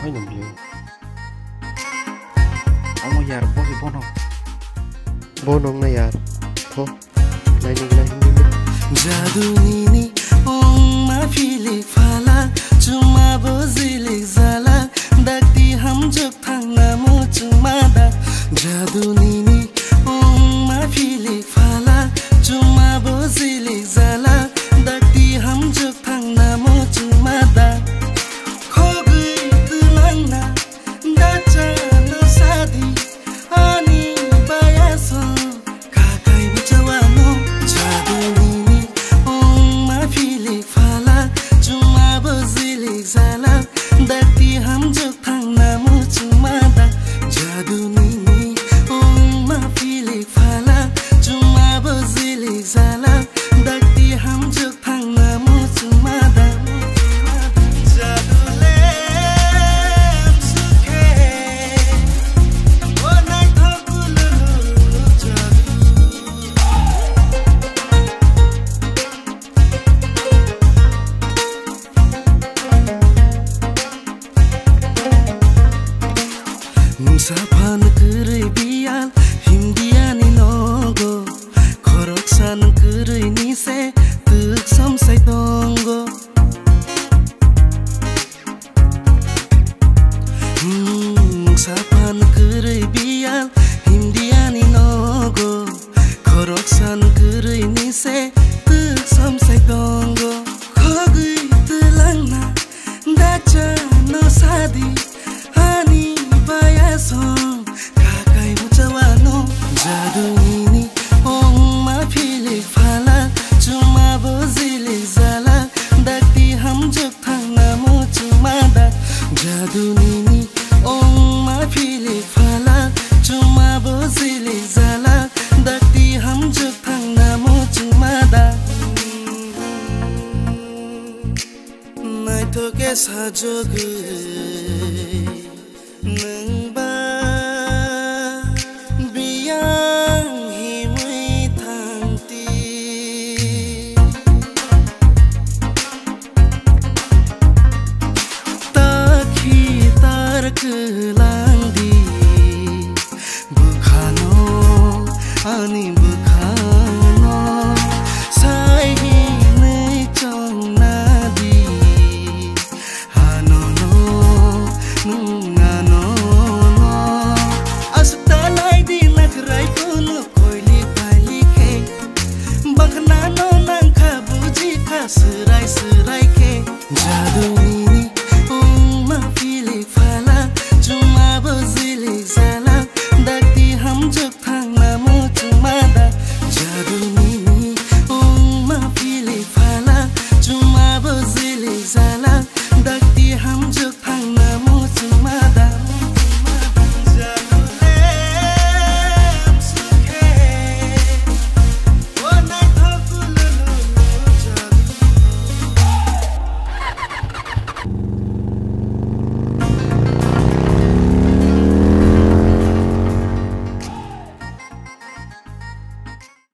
होइन मिल्यो यार बसी बनाऊ न यार हो जादु निनी ओंगमा फिलिक फाला चुमा बोजिलिक जाला दाक्ति हम जुक थांना मो चुमादा जादु निनी ओंगमा फिलिक फाला चुमा बोजिलिक जाला दाक्ति हम जुक थांना मो चुमादा खोगुई तुलंगना dacha no sadi ani bayaso kakai mucawano जादु निनी ओंगमा फिलिक फाला चुमा बोजिलिक जाला दाक्ति हम जुक थांना मो चुमादा जादु निनी ओंगमा फिलिक फाला चुमा बोजिलिक जाला दाक्ति हम जुक थांना मो चुमादा जादुले सुखे ओ नाइ थकुलु जादु Musapan kerai bial Hindiani nogo Koroksan kerai nise Tuk samsai tonggo Musapan kerai bial Hindiani nogo Koroksan kerai nise Tuk samsai tonggo Khogui tulangna Dacha no sadi Ani bayason kakai mucawano जादु निनी ओंगमा philic फाला चुमा बोजिलिक जाला दाक्ति हम जुक थांना मो चुमादा जादु निनी ओंगमा philic फाला चुमा बोजिलिक जाला दाक्ति हम जुक थांना मो चुमादा नाइ थोके साजोगु नंबा बियां हिमुई थांती ताखी तारक लांदी बुखानो अनि